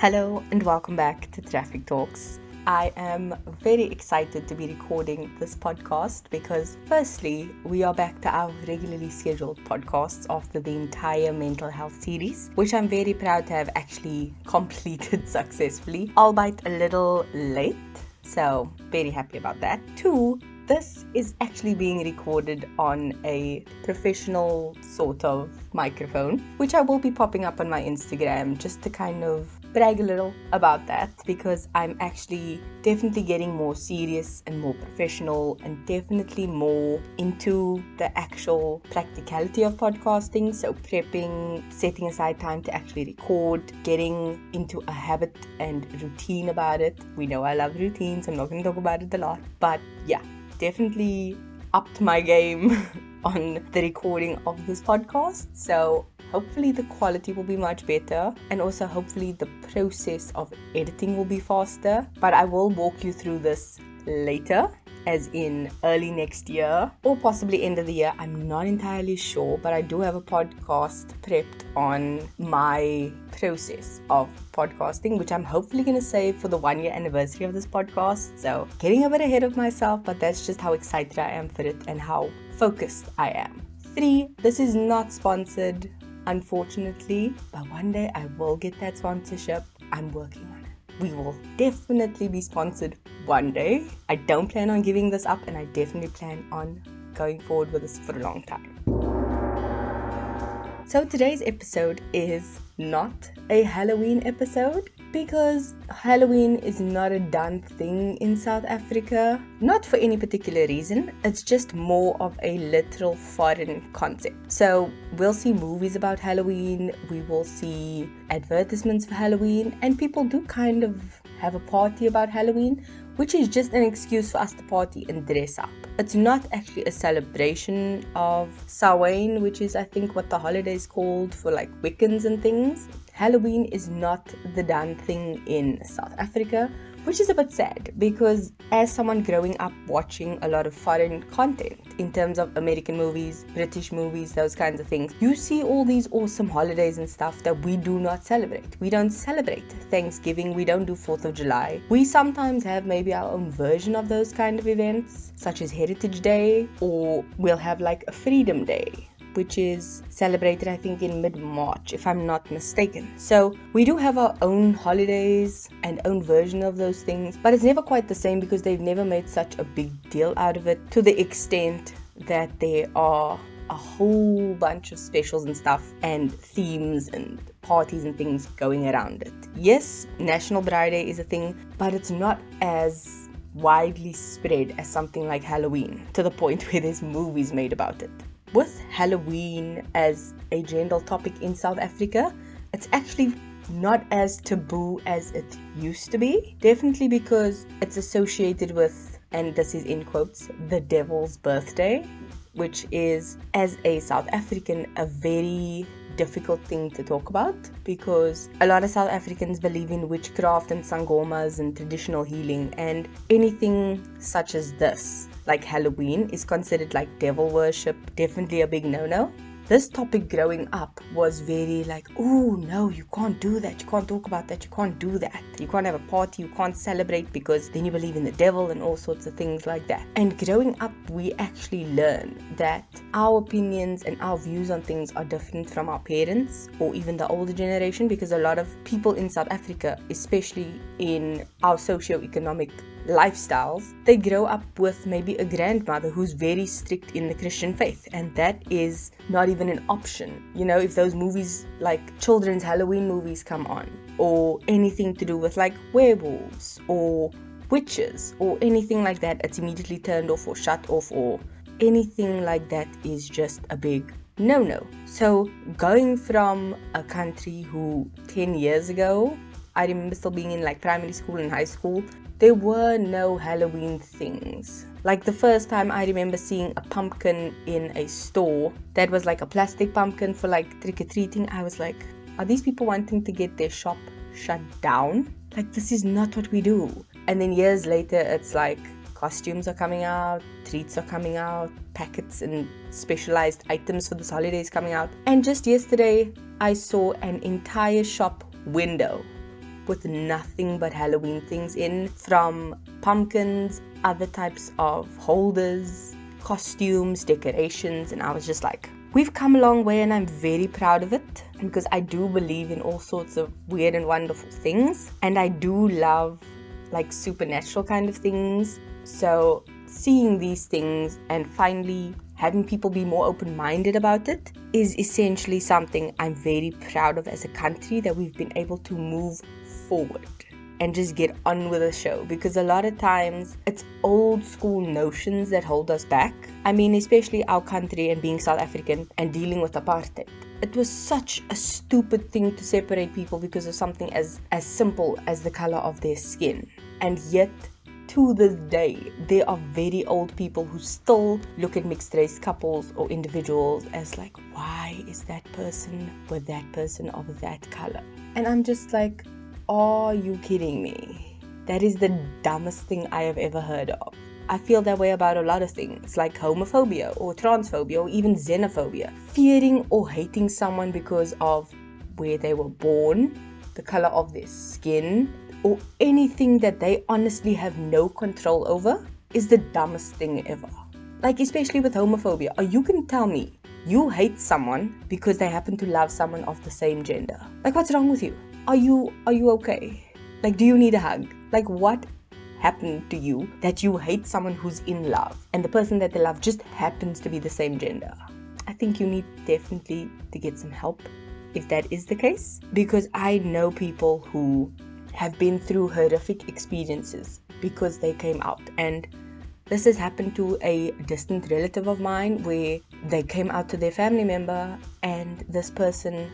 Hello and welcome back to Traffic Talks. I am very excited to be recording this podcast because firstly, we are back to our regularly scheduled podcasts after the entire mental health series, which I'm very proud to have actually completed successfully, albeit a little late. So very happy about that. 2, this is actually being recorded on a professional sort of microphone, which I will be popping up on my Instagram just to kind of brag a little about that because I'm actually definitely getting more serious and more professional and definitely more into the actual practicality of podcasting. So prepping, setting aside time to actually record, getting into a habit and routine about it. We know I love routines. I'm not going to talk about it a lot, but yeah, definitely upped my game on the recording of this podcast. So hopefully the quality will be much better and also hopefully the process of editing will be faster. But I will walk you through this later, as in early next year or possibly end of the year. I'm not entirely sure, but I do have a podcast prepped on my process of podcasting, which I'm hopefully going to save for the 1-year anniversary of this podcast. So getting a bit ahead of myself, but that's just how excited I am for it and how focused I am. 3, this is not sponsored, unfortunately, but one day I will get that sponsorship. I'm working on it. We will definitely be sponsored one day. I don't plan on giving this up, and I definitely plan on going forward with this for a long time. So today's episode is not a Halloween episode because Halloween is not a done thing in South Africa. Not for any particular reason. It's just more of a literal foreign concept. So we'll see movies about Halloween. We will see advertisements for Halloween. And people do kind of have a party about Halloween, which is just an excuse for us to party and dress up. It's not actually a celebration of Samhain, which is I think what the holiday is called for like Wiccans and things. Halloween is not the done thing in South Africa, which is a bit sad because as someone growing up watching a lot of foreign content in terms of American movies, British movies, those kinds of things, you see all these awesome holidays and stuff that we do not celebrate. We don't celebrate Thanksgiving, we don't do 4th of July. We sometimes have maybe our own version of those kind of events, such as Heritage Day, or we'll have like a Freedom Day, which is celebrated, I think, in mid-March, if I'm not mistaken. So we do have our own holidays and own version of those things, but it's never quite the same because they've never made such a big deal out of it to the extent that there are a whole bunch of specials and stuff and themes and parties and things going around it. Yes, National Bride Day is a thing, but it's not as widely spread as something like Halloween, to the point where there's movies made about it. With Halloween as a general topic in South Africa, it's actually not as taboo as it used to be. Definitely because it's associated with, and this is in quotes, the devil's birthday, which is, as a South African, a very difficult thing to talk about because a lot of South Africans believe in witchcraft and sangomas and traditional healing, and anything such as this, like Halloween, is considered like devil worship, definitely a big no-no. This topic growing up was very like, oh no, you can't do that, you can't talk about that, you can't do that, you can't have a party, you can't celebrate because then you believe in the devil and all sorts of things like that. And growing up, we actually learn that our opinions and our views on things are different from our parents or even the older generation, because a lot of people in South Africa, especially in our socio-economic lifestyles, they grow up with maybe a grandmother who's very strict in the Christian faith, and that is not even an option. You know, if those movies like children's Halloween movies come on, or anything to do with like werewolves or witches or anything like that, it's immediately turned off or shut off, or anything like that is just a big no-no. So going from a country who 10 years ago, I remember still being in like primary school and high school, there were no Halloween things. Like the first time I remember seeing a pumpkin in a store that was like a plastic pumpkin for like trick-or-treating, I was like, are these people wanting to get their shop shut down? Like, this is not what we do. And then years later, it's like costumes are coming out, treats are coming out, packets and specialized items for this holiday is coming out. And just yesterday, I saw an entire shop window with nothing but Halloween things in, from pumpkins, other types of holders, costumes, decorations, and I was just like, we've come a long way and I'm very proud of it, because I do believe in all sorts of weird and wonderful things, and I do love like supernatural kind of things. So seeing these things and finally having people be more open-minded about it is essentially something I'm very proud of as a country, that we've been able to move forward and just get on with the show, because a lot of times it's old school notions that hold us back. I mean, especially our country and being South African and dealing with apartheid. It was such a stupid thing to separate people because of something as simple as the color of their skin. And yet, to this day, there are very old people who still look at mixed race couples or individuals as like, why is that person with that person of that color? And I'm just like, are you kidding me? That is the dumbest thing I have ever heard of. I feel that way about a lot of things, like homophobia or transphobia or even xenophobia. Fearing or hating someone because of where they were born, the color of their skin, or anything that they honestly have no control over is the dumbest thing ever. Like, especially with homophobia. Or you can tell me you hate someone because they happen to love someone of the same gender. Like, what's wrong with you? Are you okay? Like, do you need a hug? Like, what happened to you that you hate someone who's in love and the person that they love just happens to be the same gender? I think you need definitely to get some help if that is the case, because I know people who have been through horrific experiences because they came out. And this has happened to a distant relative of mine, where they came out to their family member and this person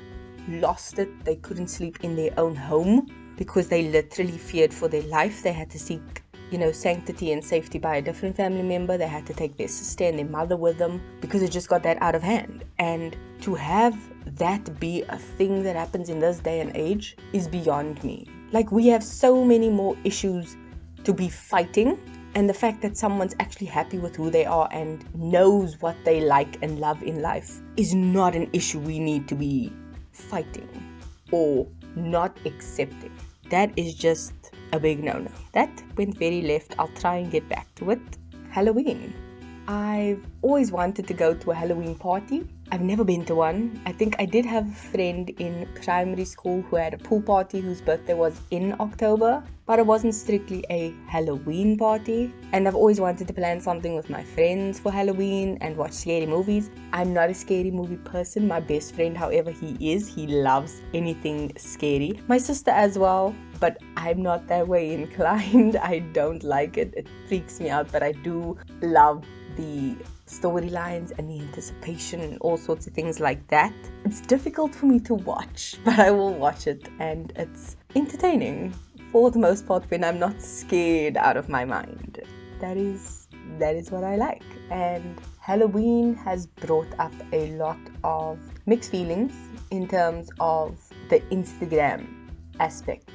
lost it. They couldn't sleep in their own home because they literally feared for their life. They had to seek, sanctity and safety by a different family member. They had to take their sister and their mother with them because it just got that out of hand. And to have that be a thing that happens in this day and age is beyond me. Like, we have so many more issues to be fighting, and the fact that someone's actually happy with who they are and knows what they like and love in life is not an issue we need to be fighting or not accepting. That is just a big no-no. That went very left. I'll try and get back to it. Halloween. I've always wanted to go to a Halloween party. I've never been to one. I think I did have a friend in primary school who had a pool party whose birthday was in October, but it wasn't strictly a Halloween party. And I've always wanted to plan something with my friends for Halloween and watch scary movies. I'm not a scary movie person. My best friend, however, he loves anything scary. My sister as well, but I'm not that way inclined. I don't like it. It freaks me out, but I do love the storylines and the anticipation and all sorts of things like that. It's difficult for me to watch, but I will watch it, and it's entertaining for the most part when I'm not scared out of my mind. That is what I like. And Halloween has brought up a lot of mixed feelings in terms of the Instagram aspect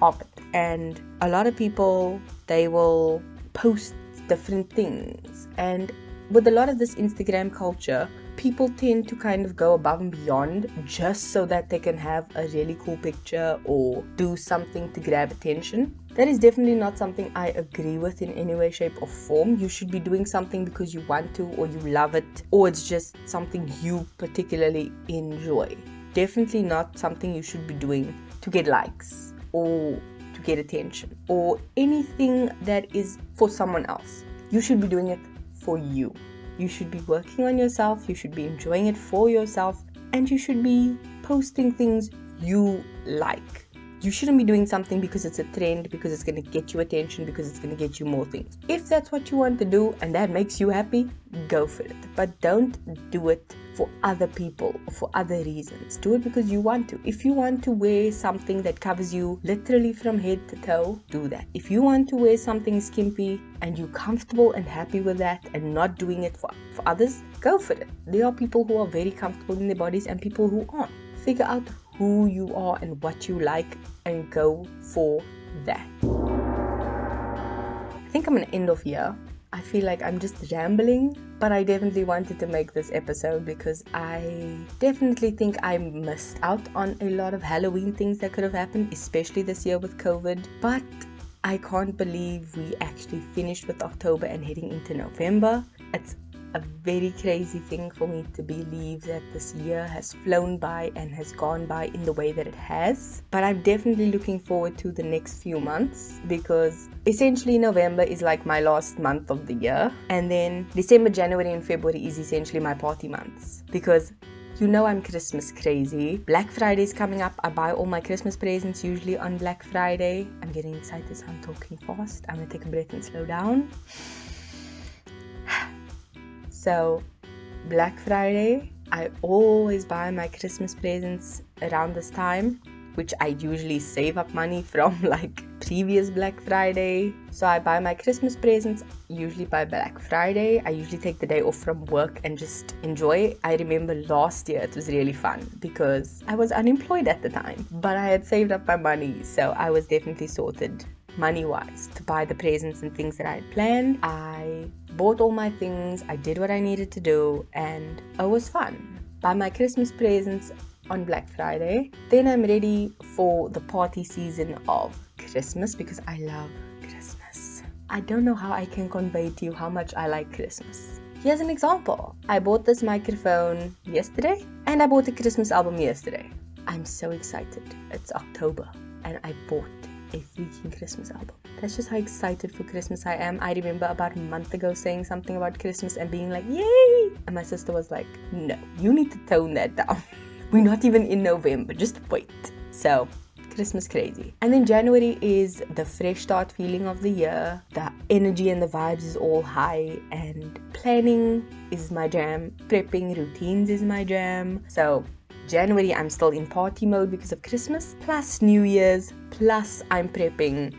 of it. And a lot of people, they will post different things, and with a lot of this Instagram culture, people tend to kind of go above and beyond just so that they can have a really cool picture or do something to grab attention. That is definitely not something I agree with in any way, shape or form. You should be doing something because you want to, or you love it, or it's just something you particularly enjoy. Definitely not something you should be doing to get likes or to get attention or anything that is for someone else. You should be doing it for you. You should be working on yourself, you should be enjoying it for yourself, and you should be posting things you like. You shouldn't be doing something because it's a trend, because it's going to get you attention, because it's going to get you more things. If that's what you want to do and that makes you happy, go for it. But don't do it for other people or for other reasons. Do it because you want to. If you want to wear something that covers you literally from head to toe, do that. If you want to wear something skimpy and you're comfortable and happy with that and not doing it for others, go for it. There are people who are very comfortable in their bodies and people who aren't. Figure out who you are and what you like and go for that. I think I'm going to end off here. I feel like I'm just rambling, but I definitely wanted to make this episode because I definitely think I missed out on a lot of Halloween things that could have happened, especially this year with COVID. But I can't believe we actually finished with October and heading into November. It's a very crazy thing for me to believe that this year has flown by and has gone by in the way that it has. But I'm definitely looking forward to the next few months because essentially November is like my last month of the year, and then December, January and February is essentially my party months because I'm Christmas crazy. Black Friday is coming up. I buy all my Christmas presents usually on Black Friday. I'm getting excited, so I'm talking fast. I'm gonna take a breath and slow down. So, Black Friday, I always buy my Christmas presents around this time, which I usually save up money from like previous Black Friday. So I buy my Christmas presents usually by Black Friday. I usually take the day off from work and just enjoy. I remember last year it was really fun because I was unemployed at the time, but I had saved up my money, so I was definitely sorted money-wise to buy the presents and things that I had planned. I bought all my things, I did what I needed to do, and it was fun. Buy my Christmas presents on Black Friday. Then I'm ready for the party season of Christmas because I love Christmas. I don't know how I can convey to you how much I like Christmas. Here's an example. I bought this microphone yesterday and I bought a Christmas album yesterday. I'm so excited. It's October and I bought a freaking Christmas album. That's just how excited for Christmas I am. I remember about a month ago saying something about Christmas and being like, yay! And my sister was like, no, you need to tone that down. We're not even in November, just wait. So, Christmas crazy. And then January is the fresh start feeling of the year. The energy and the vibes is all high, and planning is my jam. Prepping routines is my jam. So, January I'm still in party mode because of Christmas, plus New Year's, plus I'm prepping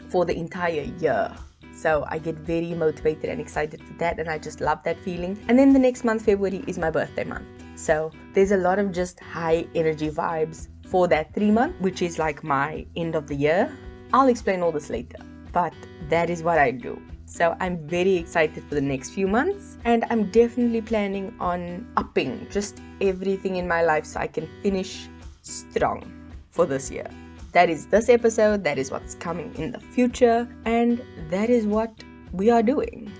for the entire year. So I get very motivated and excited for that, and I just love that feeling. And then the next month, February, is my birthday month. So there's a lot of just high energy vibes for that 3 month, which is like my end of the year. I'll explain all this later, but that is what I do. So I'm very excited for the next few months, and I'm definitely planning on upping just everything in my life so I can finish strong for this year. That is this episode, that is what's coming in the future, and that is what we are doing.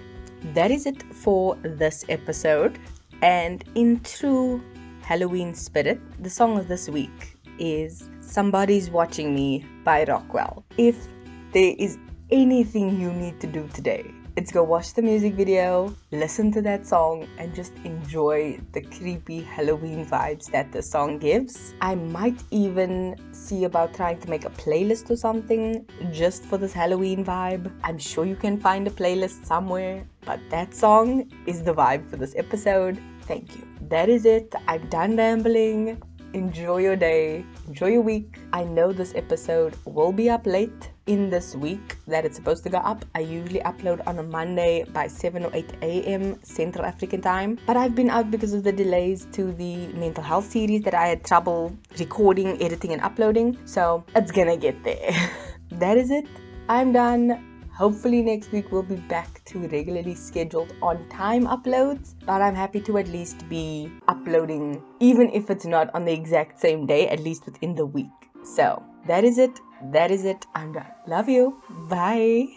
That is it for this episode, and in true Halloween spirit, the song of this week is Somebody's Watching Me by Rockwell. If there is anything you need to do today, it's go watch the music video, listen to that song, and just enjoy the creepy Halloween vibes that the song gives. I might even see about trying to make a playlist or something just for this Halloween vibe. I'm sure you can find a playlist somewhere, but that song is the vibe for this episode. Thank you. That is it. I'm done rambling. Enjoy your day. Enjoy your week. I know this episode will be up late in this week that it's supposed to go up. I usually upload on a Monday by 7 or 8 a.m. Central African time. But I've been out because of the delays to the mental health series that I had trouble recording, editing, and uploading. So it's gonna get there. That is it. I'm done. Hopefully next week we'll be back to regularly scheduled on-time uploads, but I'm happy to at least be uploading, even if it's not on the exact same day, at least within the week. So that is it. I'm done. Love you. Bye.